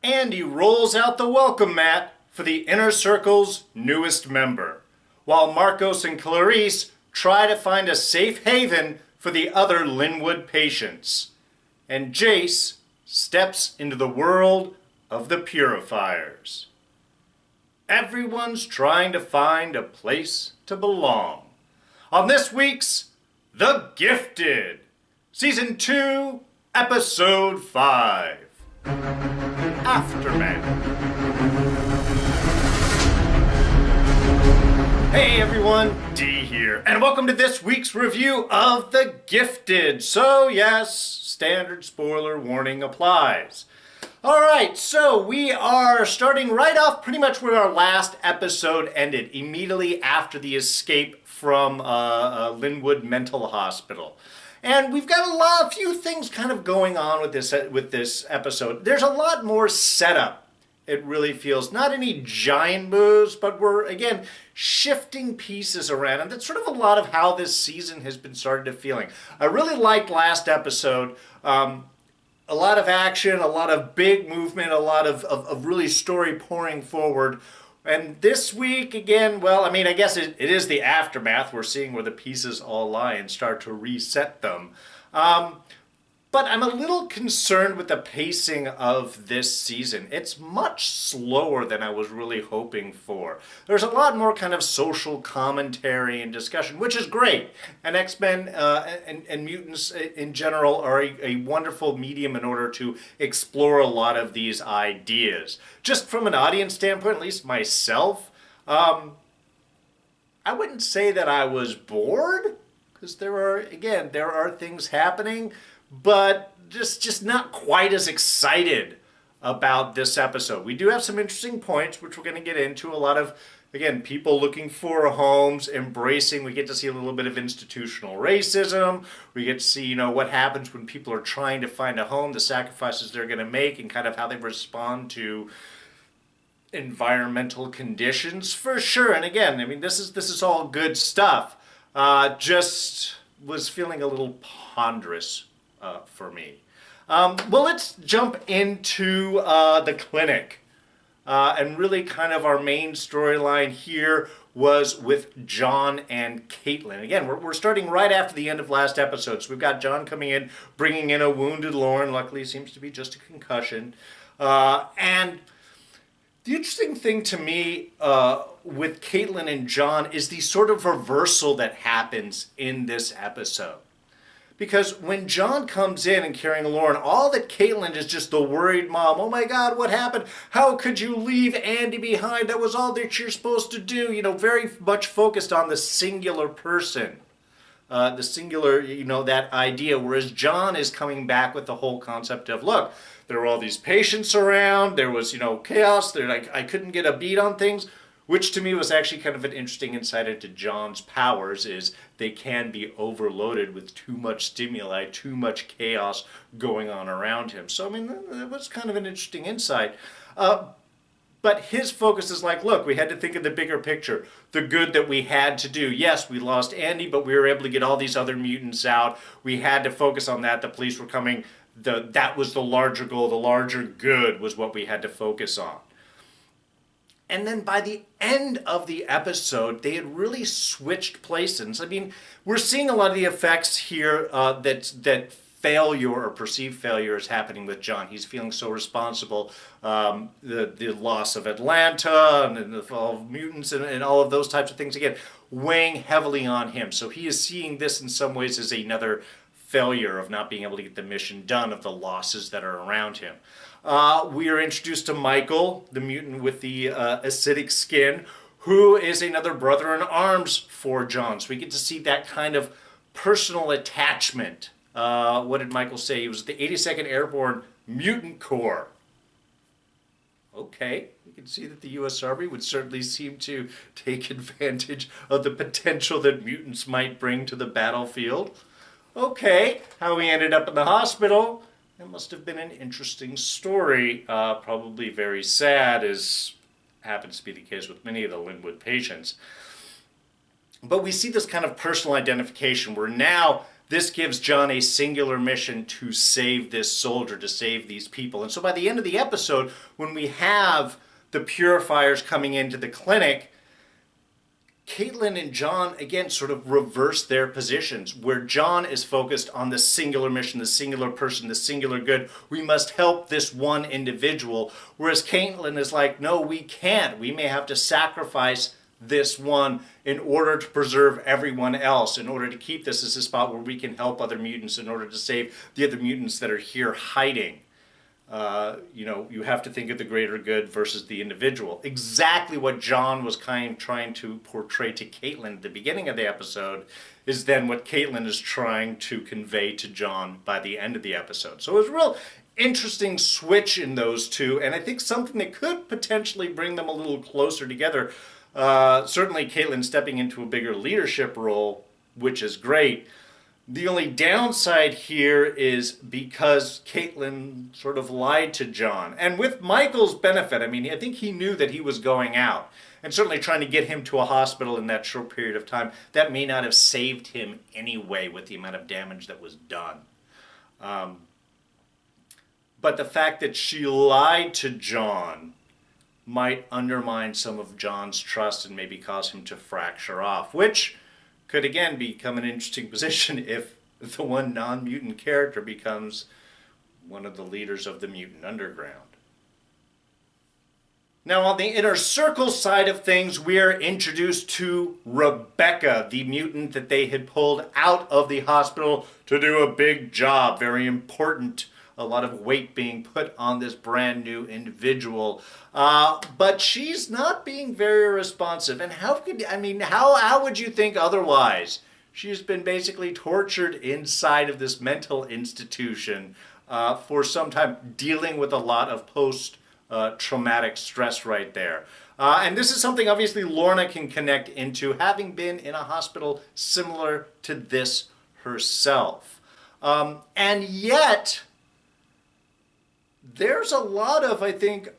Andy rolls out the welcome mat for the Inner Circle's newest member, while Marcos and Claris try to find a safe haven for the other Lynwood patients. And Jace steps into the world of the Purifiers. Everyone's trying to find a place to belong. On this week's The Gifted, Season 2, Episode 5, afterMath. Hey everyone, D here, and welcome to this week's review of The Gifted. So yes, standard spoiler warning applies. Alright, so we are starting right off pretty much where our last episode ended, immediately after the escape from Lynwood Mental Hospital. And we've got a few things kind of going on with this episode. There's a lot more setup, it really feels. Not any giant moves, but we're, again, shifting pieces around. And that's sort of a lot of how this season has been started to feeling. I really liked last episode. A lot of action, a lot of big movement, a lot of really story pouring forward. And this week, again, well, I mean, I guess it is the aftermath. We're seeing where the pieces all lie and start to reset them. But I'm a little concerned with the pacing of this season. It's much slower than I was really hoping for. There's a lot more kind of social commentary and discussion, which is great. And X-Men and mutants in general are a wonderful medium in order to explore a lot of these ideas. Just from an audience standpoint, at least myself, I wouldn't say that I was bored, because there are things happening, but just not quite as excited about this episode. We do have some interesting points, which we're going to get into. A lot of, again, people looking for homes, embracing. We get to see a little bit of institutional racism. We get to see, what happens when people are trying to find a home, the sacrifices they're going to make, and kind of how they respond to environmental conditions, for sure. And again, I mean, this is all good stuff. Just was feeling a little ponderous for me. Well, let's jump into the clinic. And really kind of our main storyline here was with John and Caitlin. Again, we're starting right after the end of last episode. So we've got John coming in, bringing in a wounded Lauren. Luckily, it seems to be just a concussion. And the interesting thing to me with Caitlin and John is the sort of reversal that happens in this episode. Because when John comes in and carrying Lauren, all that Caitlin is just the worried mom. Oh my God, what happened? How could you leave Andy behind? That was all that you're supposed to do. Very much focused on the singular person. The singular, that idea. Whereas John is coming back with the whole concept of, look, there were all these patients around. There was, chaos. I couldn't get a beat on things. Which to me was actually kind of an interesting insight into John's powers, is they can be overloaded with too much stimuli, too much chaos going on around him. So, I mean, that was kind of an interesting insight. But his focus is like, look, we had to think of the bigger picture, the good that we had to do. Yes, we lost Andy, but we were able to get all these other mutants out. We had to focus on that. The police were coming. That was the larger goal. The larger good was what we had to focus on. And then by the end of the episode, they had really switched places. I mean, we're seeing a lot of the effects here that failure or perceived failure is happening with John. He's feeling so responsible. The loss of Atlanta and the fall of mutants and all of those types of things, again, weighing heavily on him. So he is seeing this in some ways as another failure of not being able to get the mission done, of the losses that are around him. We are introduced to Michael, the mutant with the acidic skin, who is another brother in arms for John. So we get to see that kind of personal attachment. What did Michael say? He was at the 82nd Airborne Mutant Corps. Okay, you can see that the U.S. Army would certainly seem to take advantage of the potential that mutants might bring to the battlefield. Okay, how he ended up in the hospital. It must have been an interesting story, probably very sad, as happens to be the case with many of the Lynwood patients. But we see this kind of personal identification where now this gives John a singular mission to save this soldier, to save these people. And so by the end of the episode, when we have the Purifiers coming into the clinic, Caitlin and John, again, sort of reverse their positions, where John is focused on the singular mission, the singular person, the singular good. We must help this one individual. Whereas Caitlin is like, no, we can't. We may have to sacrifice this one in order to preserve everyone else, in order to keep this as a spot where we can help other mutants, in order to save the other mutants that are here hiding. You have to think of the greater good versus the individual. Exactly what John was kind of trying to portray to Caitlin at the beginning of the episode is then what Caitlin is trying to convey to John by the end of the episode. So it was a real interesting switch in those two, and I think something that could potentially bring them a little closer together. Certainly Caitlin stepping into a bigger leadership role, which is great. The only downside here is because Caitlin sort of lied to John. And with Michael's benefit, I mean, I think he knew that he was going out. And certainly trying to get him to a hospital in that short period of time, that may not have saved him anyway with the amount of damage that was done. But the fact that she lied to John might undermine some of John's trust and maybe cause him to fracture off, which could again become an interesting position if the one non-mutant character becomes one of the leaders of the mutant underground. Now, on the inner circle side of things, we are introduced to Rebecca, the mutant that they had pulled out of the hospital to do a big job, very important. A lot of weight being put on this brand new individual. But she's not being very responsive. And how would you think otherwise? She's been basically tortured inside of this mental institution for some time, dealing with a lot of post-traumatic stress right there. And this is something obviously Lorna can connect into, having been in a hospital similar to this herself. And yet, there's a lot of, I think,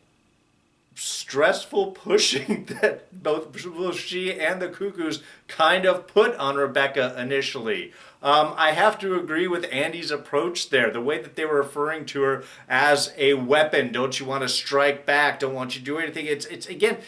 stressful pushing that both she and the Cuckoos kind of put on Rebecca initially. I have to agree with Andy's approach there. The way that they were referring to her as a weapon. Don't you want to strike back? Don't want you to do anything. It's again,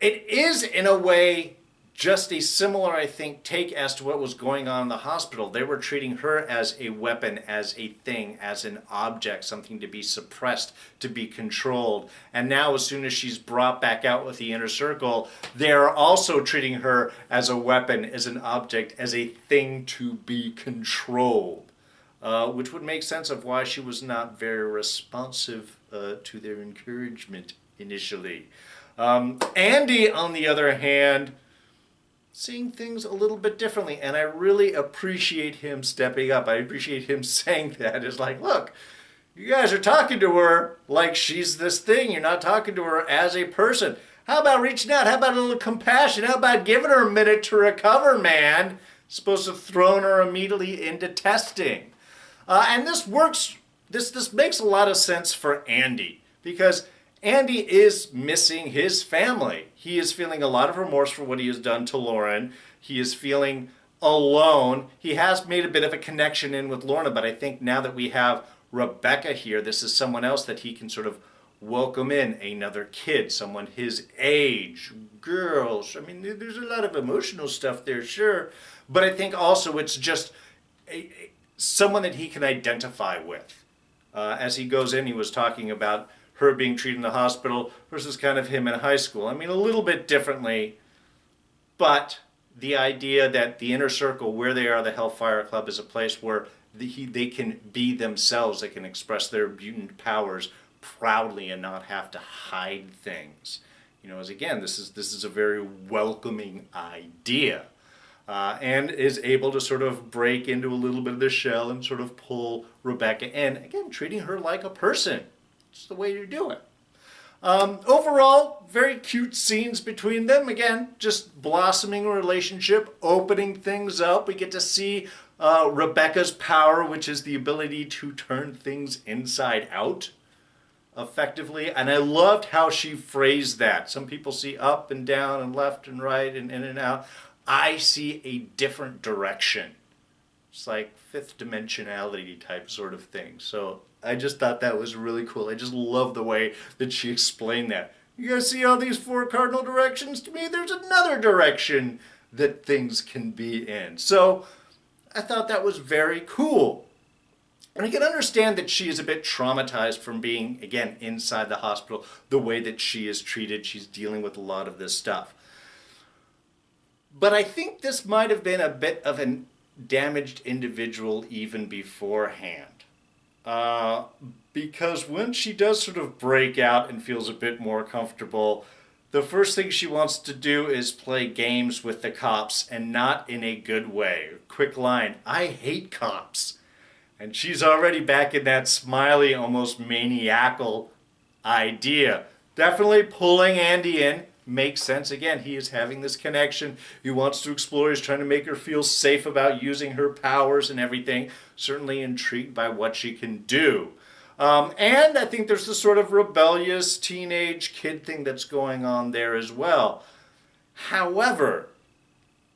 it is in a way just a similar, I think, take as to what was going on in the hospital. They were treating her as a weapon, as a thing, as an object, something to be suppressed, to be controlled. And now, as soon as she's brought back out with the inner circle, they're also treating her as a weapon, as an object, as a thing to be controlled. Which would make sense of why she was not very responsive to their encouragement initially. Andy, on the other hand, seeing things a little bit differently, and I really appreciate him stepping up. I appreciate him saying that. It's like, look, you guys are talking to her like she's this thing. You're not talking to her as a person. How about reaching out? How about a little compassion? How about giving her a minute to recover, man? Supposed to have thrown her immediately into testing. And this works, this makes a lot of sense for Andy, because Andy is missing his family. He is feeling a lot of remorse for what he has done to Lauren. He is feeling alone. He has made a bit of a connection in with Lorna, but I think now that we have Rebecca here, this is someone else that he can sort of welcome in, another kid, someone his age, girls. I mean, there's a lot of emotional stuff there, sure, but I think also it's just someone that he can identify with. As he goes in, he was talking about her being treated in the hospital versus kind of him in high school. I mean, a little bit differently, but the idea that the inner circle, where they are, the Hellfire Club, is a place where they can be themselves, they can express their mutant powers proudly and not have to hide things. You know, as again, this is a very welcoming idea, and is able to sort of break into a little bit of the shell and sort of pull Rebecca in, again, treating her like a person. It's the way to do it. Overall, very cute scenes between them. Again, just blossoming relationship, opening things up. We get to see Rebecca's power, which is the ability to turn things inside out effectively. And I loved how she phrased that. Some people see up and down and left and right and in and out. I see a different direction. It's like fifth dimensionality type sort of thing. So I just thought that was really cool. I just love the way that she explained that. You guys see all these four cardinal directions? To me, there's another direction that things can be in. So I thought that was very cool. And I can understand that she is a bit traumatized from being, again, inside the hospital, the way that she is treated. She's dealing with a lot of this stuff. But I think this might have been a bit of a damaged individual even beforehand. Because when she does sort of break out and feels a bit more comfortable, the first thing she wants to do is play games with the cops, and not in a good way. Quick line, I hate cops. And she's already back in that smiley, almost maniacal idea. Definitely pulling Andy in. Makes sense. Again, he is having this connection. He wants to explore. He's trying to make her feel safe about using her powers and everything. Certainly intrigued by what she can do. And I think there's this sort of rebellious teenage kid thing that's going on there as well. However,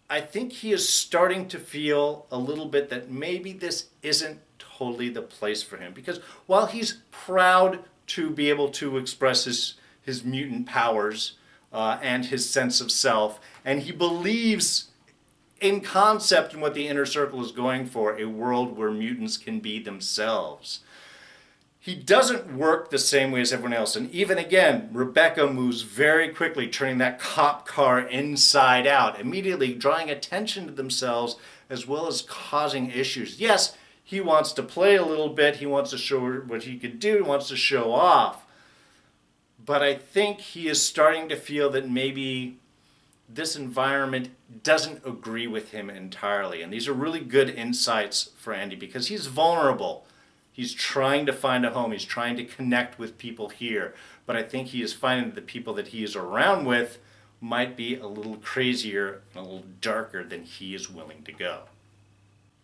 I think he is starting to feel a little bit that maybe this isn't totally the place for him. Because while he's proud to be able to express his mutant powers and his sense of self, and he believes in concept and what the inner circle is going for, a world where mutants can be themselves, he doesn't work the same way as everyone else. And even again, Rebecca moves very quickly, turning that cop car inside out, immediately drawing attention to themselves as well as causing issues. Yes, he wants to play a little bit. He wants to show her what he could do. He wants to show off. But I think he is starting to feel that maybe this environment doesn't agree with him entirely. And these are really good insights for Andy because he's vulnerable. He's trying to find a home. He's trying to connect with people here. But I think he is finding that the people that he is around with might be a little crazier and a little darker than he is willing to go.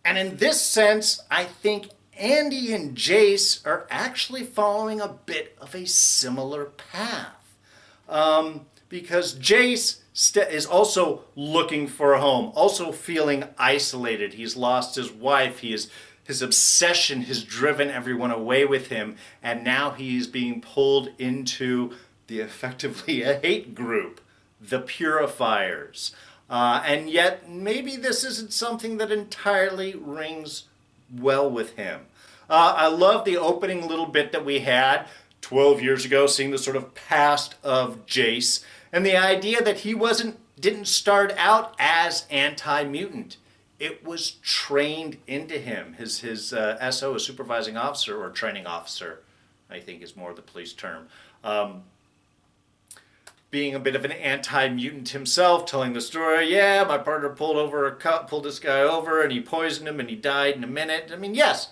And in this sense, I think Andy and Jace are actually following a bit of a similar path. Because Jace is also looking for a home, also feeling isolated. He's lost his wife. His obsession has driven everyone away with him, and now he's being pulled into effectively a hate group, the Purifiers. And yet, maybe this isn't something that entirely rings well with him. I love the opening little bit that we had 12 years ago, seeing the sort of past of Jace, and the idea that he didn't start out as anti-mutant. It was trained into him. His SO, a supervising officer or training officer, I think is more the police term, being a bit of an anti-mutant himself, telling the story, yeah, my partner pulled this guy over and he poisoned him and he died in a minute. I mean, yes,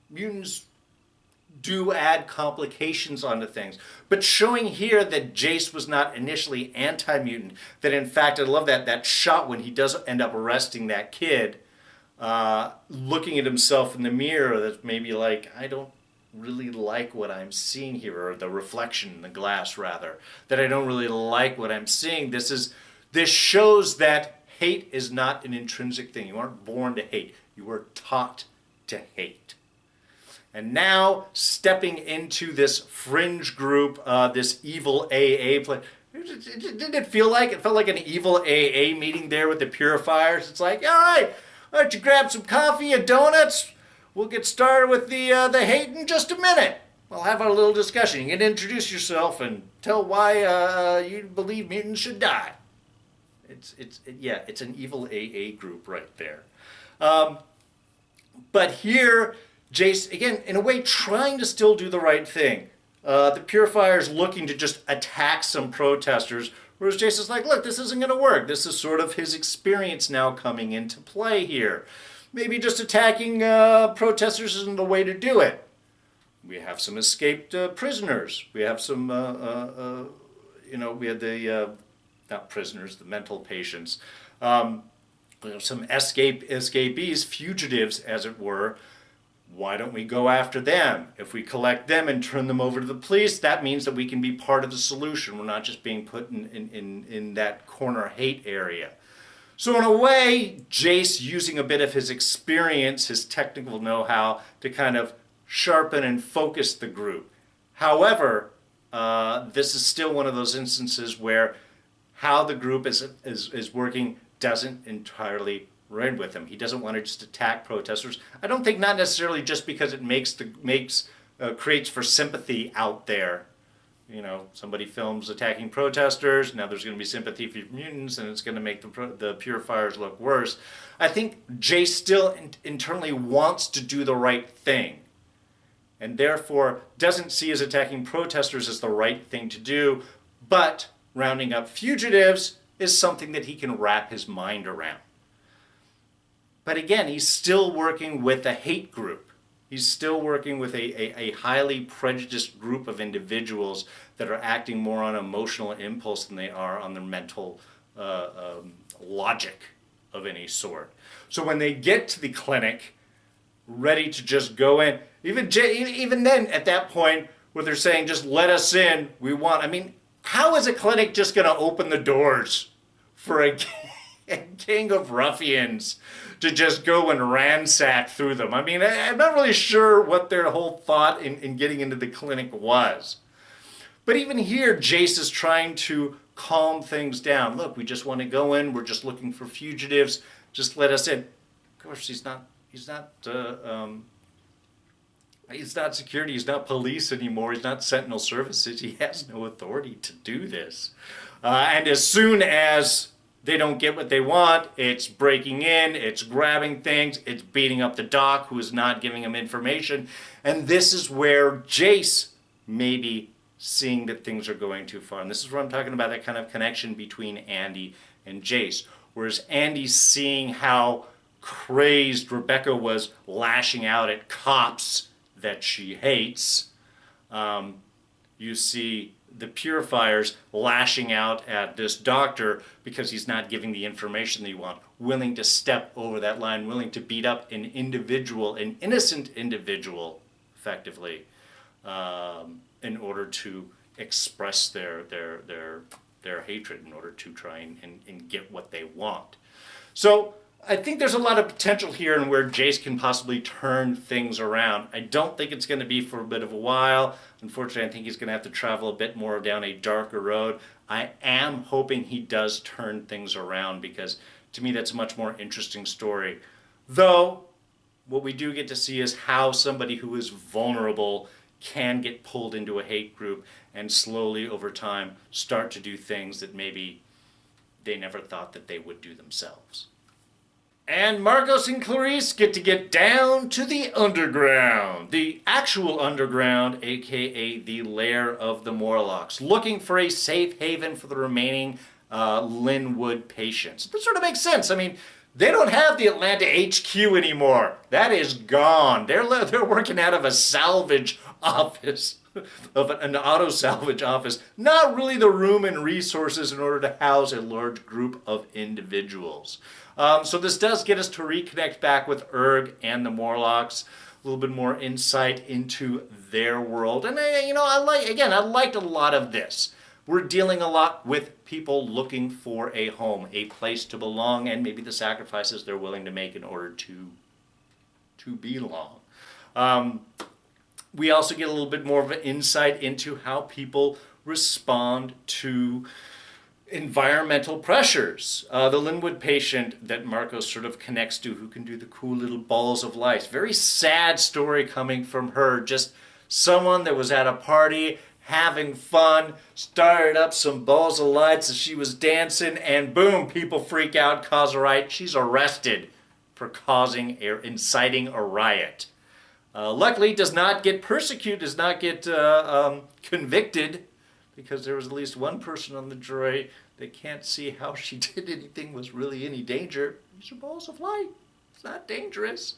mutants do add complications onto things. But showing here that Jace was not initially anti-mutant, that in fact, I love that shot when he does end up arresting that kid, looking at himself in the mirror, that's maybe like, I don't really like what I'm seeing here, or the reflection in the glass rather, that I don't really like what I'm seeing. This shows that hate is not an intrinsic thing. You aren't born to hate. You are taught to hate. And now, stepping into this fringe group, this evil AA play. Didn't it feel like? It felt like an evil AA meeting there with the Purifiers. It's like, all right, why don't you grab some coffee and donuts? We'll get started with the hate in just a minute. We'll have our little discussion. You can introduce yourself and tell why you believe mutants should die. It's an evil AA group right there. But here, Jace, again, in a way, trying to still do the right thing. The Purifiers looking to just attack some protesters, whereas Jace is like, look, this isn't going to work. This is sort of his experience now coming into play here. Maybe just attacking protesters isn't the way to do it. We have some escaped prisoners. We have some, we had not prisoners, the mental patients. Some escapees, fugitives, as it were. Why don't we go after them? If we collect them and turn them over to the police, that means that we can be part of the solution. We're not just being put in that corner hate area. So in a way, Jace using a bit of his experience, his technical know-how to kind of sharpen and focus the group. However, this is still one of those instances where how the group is working doesn't entirely run with him. He doesn't want to just attack protesters. I don't think not necessarily just because it creates for sympathy out there. You know, somebody films attacking protesters, now there's going to be sympathy for mutants, and it's going to make the Purifiers look worse. I think Jace still internally wants to do the right thing, and therefore doesn't see as attacking protesters as the right thing to do, but rounding up fugitives is something that he can wrap his mind around. But again, he's still working with a hate group. He's still working with a highly prejudiced group of individuals that are acting more on emotional impulse than they are on their mental logic of any sort. So when they get to the clinic, ready to just go in, even then at that point where they're saying, just let us in, I mean, how is a clinic just going to open the doors for a gang of ruffians to just go and ransack through them? I mean, I'm not really sure what their whole thought in getting into the clinic was. But even here, Jace is trying to calm things down. Look, we just want to go in. We're just looking for fugitives. Just let us in. Of course, he's not security. He's not police anymore. He's not Sentinel Services. He has no authority to do this. And as soon as they don't get what they want, it's breaking in, it's grabbing things, it's beating up the doc who is not giving them information. And this is where Jace may be seeing that things are going too far. And this is where I'm talking about that kind of connection between Andy and Jace. Whereas Andy's seeing how crazed Rebecca was lashing out at cops that she hates. You see the Purifiers lashing out at this doctor because he's not giving the information that you want, willing to step over that line, willing to beat up an innocent individual, effectively, in order to express their hatred, in order to try and get what they want. So I think there's a lot of potential here in where Jace can possibly turn things around. I don't think it's going to be for a bit of a while. Unfortunately, I think he's going to have to travel a bit more down a darker road. I am hoping he does turn things around because, to me, that's a much more interesting story. Though, what we do get to see is how somebody who is vulnerable can get pulled into a hate group and slowly, over time, start to do things that maybe they never thought that they would do themselves. And Marcos and Claris get down to the underground. The actual underground, aka the lair of the Morlocks, looking for a safe haven for the remaining Lynwood patients. This sort of makes sense. I mean, they don't have the Atlanta HQ anymore. That is gone. They're working out of a salvage office, of an auto salvage office. Not really the room and resources in order to house a large group of individuals. So this does get us to reconnect back with Erg and the Morlocks, a little bit more insight into their world. And I liked a lot of this. We're dealing a lot with people looking for a home, a place to belong, and maybe the sacrifices they're willing to make in order to belong. We also get a little bit more of an insight into how people respond to environmental pressures. The Lynwood patient that Marcos sort of connects to, who can do the cool little balls of light. Very sad story coming from her. Just someone that was at a party, having fun, started up some balls of lights as she was dancing, and boom, people freak out, cause a riot. She's arrested for inciting a riot. Luckily, does not get persecuted, does not get convicted, because there was at least one person on the jury that can't see how she did anything was really any danger. These are balls of light. It's not dangerous.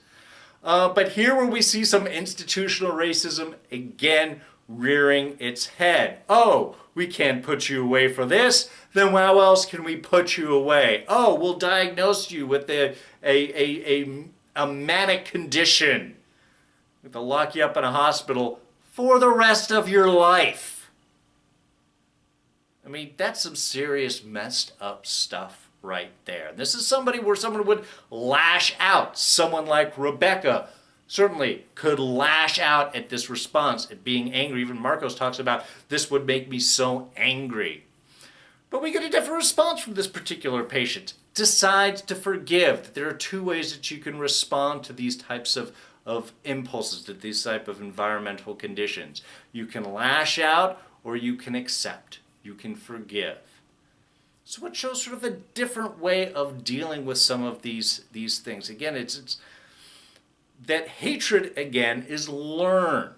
But here where we see some institutional racism, again, rearing its head. Oh, we can't put you away for this. Then how else can we put you away? Oh, we'll diagnose you with a manic condition. We'll lock you up in a hospital for the rest of your life. I mean, that's some serious messed up stuff right there. This is somebody where someone would lash out. Someone like Rebecca certainly could lash out at this response, at being angry. Even Marcos talks about, this would make me so angry. But we get a different response from this particular patient. Decides to forgive. There are two ways that you can respond to these types of impulses, to these type of environmental conditions. You can lash out or you can accept. You can forgive. So it shows sort of a different way of dealing with some of these things. Again, it's that hatred, again, is learned.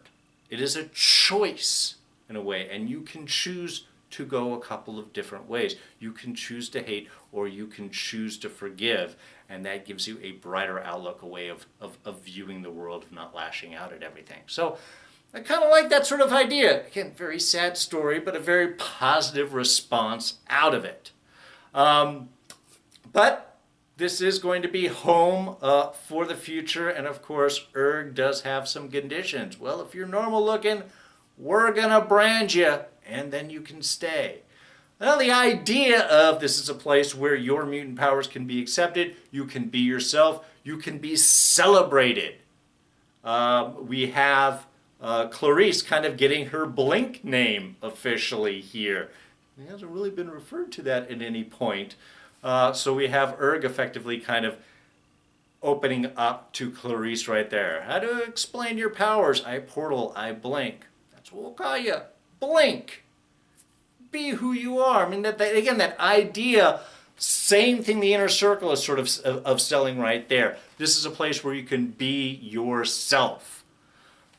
It is a choice in a way, and you can choose to go a couple of different ways. You can choose to hate or you can choose to forgive, and that gives you a brighter outlook, a way of viewing the world, of not lashing out at everything. So I kind of like that sort of idea. Again, very sad story, but a very positive response out of it. But this is going to be home for the future, and of course, ERG does have some conditions. Well, if you're normal looking, we're going to brand you, and then you can stay. Now, the idea of this is a place where your mutant powers can be accepted, you can be yourself, you can be celebrated. We have Clarice kind of getting her Blink name officially here. It hasn't really been referred to that at any point. So we have ERG effectively kind of opening up to Clarice right there. How to explain your powers? I portal, I blink. That's what we'll call you. Blink. Be who you are. I mean, again, that idea, same thing the inner circle is sort of selling right there. This is a place where you can be yourself.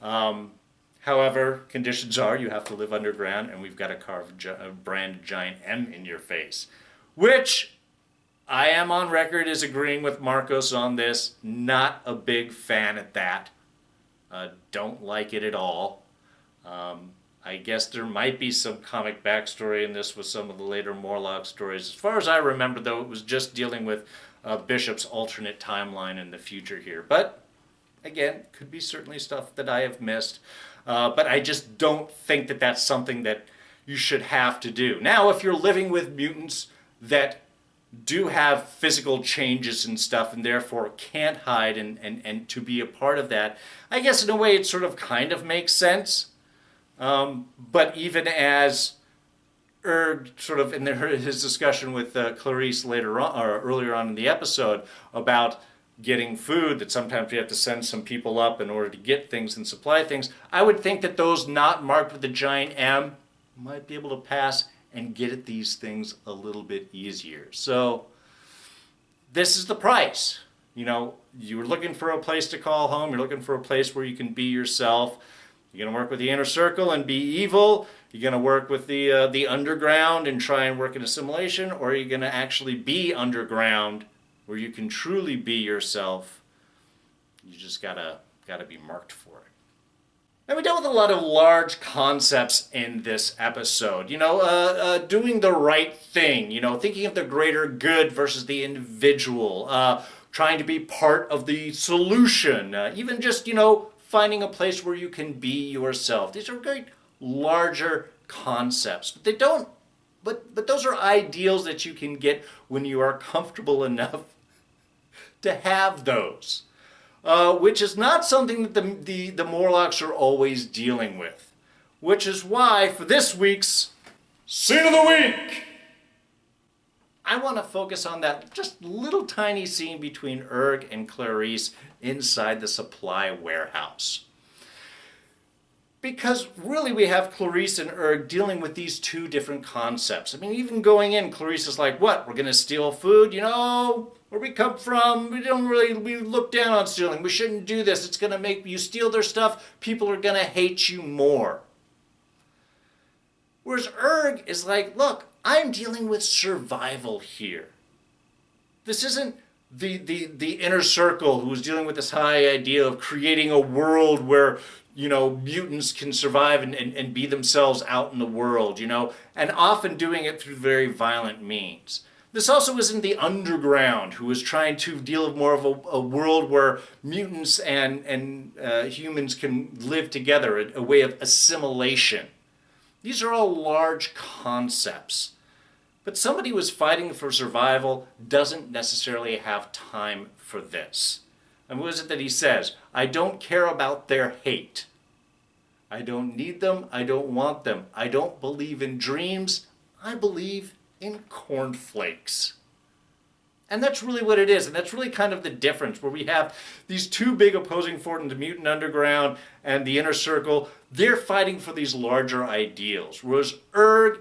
However, conditions are you have to live underground, and we've got to carve a branded giant M in your face, which I am on record as agreeing with Marcos on this. Not a big fan at that. Don't like it at all. I guess there might be some comic backstory in this with some of the later Morlock stories. As far as I remember, though, it was just dealing with Bishop's alternate timeline in the future here. But, again, could be certainly stuff that I have missed. But I just don't think that that's something that you should have to do. Now, if you're living with mutants that do have physical changes and stuff and therefore can't hide and to be a part of that, I guess in a way it sort of kind of makes sense. But even as ERG sort of in his discussion with Clarice later on, or earlier on in the episode, about getting food, that sometimes you have to send some people up in order to get things and supply things, I would think that those not marked with the giant M might be able to pass and get at these things a little bit easier. So this is the price. You know, you're looking for a place to call home, you're looking for a place where you can be yourself. You're going to work with the inner circle and be evil. You're going to work with the underground and try and work in assimilation, or you're going to actually be underground where you can truly be yourself. You just gotta be marked for it. Now, we dealt with a lot of large concepts in this episode. You know, doing the right thing. You know, thinking of the greater good versus the individual. Trying to be part of the solution. Even just, you know, finding a place where you can be yourself. These are great larger concepts, but they don't. But those are ideals that you can get when you are comfortable enough to have those, which is not something that the Morlocks are always dealing with. Which is why for this week's Scene of the Week, I want to focus on that just little tiny scene between ERG and Clarice inside the supply warehouse. Because really we have Clarice and ERG dealing with these two different concepts. I mean, even going in, Clarice is like, what, we're going to steal food? You know, where we come from, we look down on stealing. We shouldn't do this. It's going to make you steal their stuff. People are going to hate you more. Whereas ERG is like, look, I'm dealing with survival here. This isn't the inner circle who's dealing with this high idea of creating a world where, you know, mutants can survive and be themselves out in the world, you know, and often doing it through very violent means. This also isn't the underground who is trying to deal with more of a world where mutants and humans can live together, a way of assimilation. These are all large concepts. But somebody who is fighting for survival doesn't necessarily have time for this. And what is it that he says? I don't care about their hate. I don't need them. I don't want them. I don't believe in dreams. I believe in cornflakes. And that's really what it is. And that's really kind of the difference, where we have these two big opposing forces, the Mutant Underground and the Inner Circle. They're fighting for these larger ideals. Whereas Erg,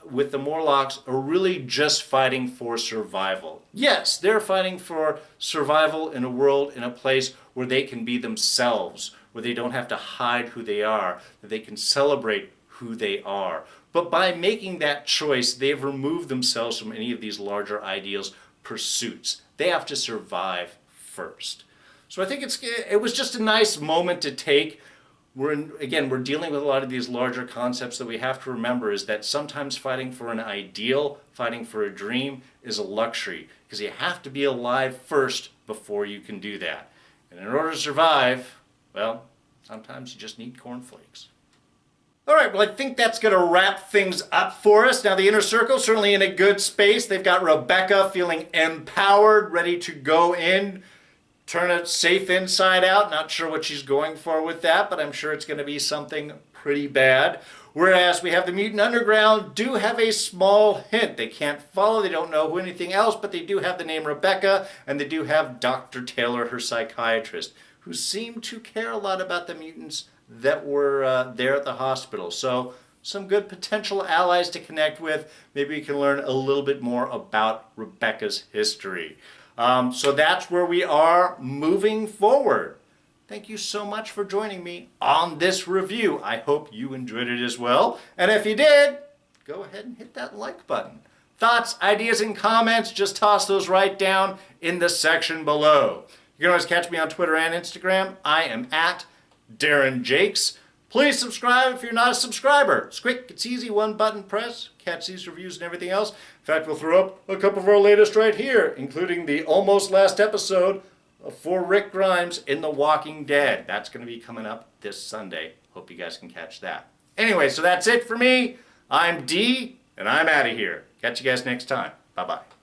with the Morlocks, are really just fighting for survival. Yes, they're fighting for survival in a world, in a place where they can be themselves, where they don't have to hide who they are, that they can celebrate who they are. But by making that choice, they've removed themselves from any of these larger ideals, pursuits. They have to survive first. So I think it was just a nice moment to take. We're dealing with a lot of these larger concepts that we have to remember is that sometimes fighting for an ideal, fighting for a dream is a luxury, because you have to be alive first before you can do that. And in order to survive, well, sometimes you just need cornflakes. All right, well, I think that's going to wrap things up for us. Now, the Inner Circle, certainly in a good space. They've got Rebecca feeling empowered, ready to go in, turn it safe inside out. Not sure what she's going for with that, but I'm sure it's going to be something pretty bad. Whereas we have the Mutant Underground do have a small hint. They can't follow, they don't know anything else, but they do have the name Rebecca, and they do have Dr. Taylor, her psychiatrist, who seemed to care a lot about the mutants that were there at the hospital. So some good potential allies to connect with. Maybe we can learn a little bit more about Rebecca's history. So that's where we are moving forward. Thank you so much for joining me on this review. I hope you enjoyed it as well. And if you did, go ahead and hit that like button. Thoughts, ideas, and comments, just toss those right down in the section below. You can always catch me on Twitter and Instagram. I am at Darren Jakes. Please subscribe if you're not a subscriber. It's quick, it's easy, one button press. Catch these reviews and everything else. In fact, we'll throw up a couple of our latest right here, including the almost last episode for Rick Grimes in The Walking Dead. That's going to be coming up this Sunday. Hope you guys can catch that. Anyway, so that's it for me. I'm D, and I'm out of here. Catch you guys next time. Bye-bye.